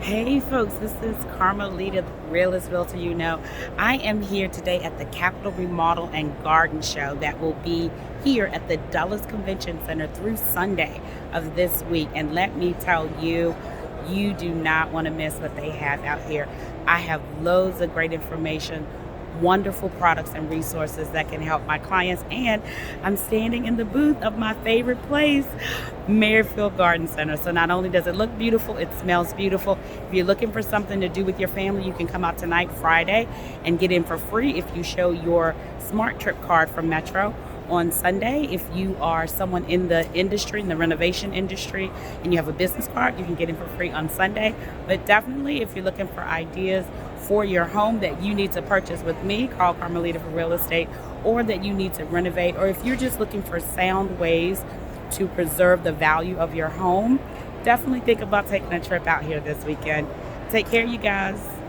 Hey folks, this is Carmelita, the realest realtor you know. I am here today at the Capital Remodel and Garden Show that will be here at the Dulles Convention Center through Sunday of this week. And let me tell you, you do not want to miss what they have out here. I have loads of great information, wonderful products and resources that can help my clients. And I'm standing in the booth of my favorite place, Merrifield Garden Center. So not only does it look beautiful, it smells beautiful. If you're looking for something to do with your family, you can come out tonight, Friday, and get in for free if you show your Smart Trip card from Metro. On Sunday, if you are someone in the industry, in the renovation industry, and you have a business card, you can get in for free on Sunday. But definitely, if you're looking for ideas for your home that you need to purchase with me, call Carmelita for real estate, or that you need to renovate, or if you're just looking for sound ways to preserve the value of your home, definitely think about taking a trip out here this weekend. Take care, you guys.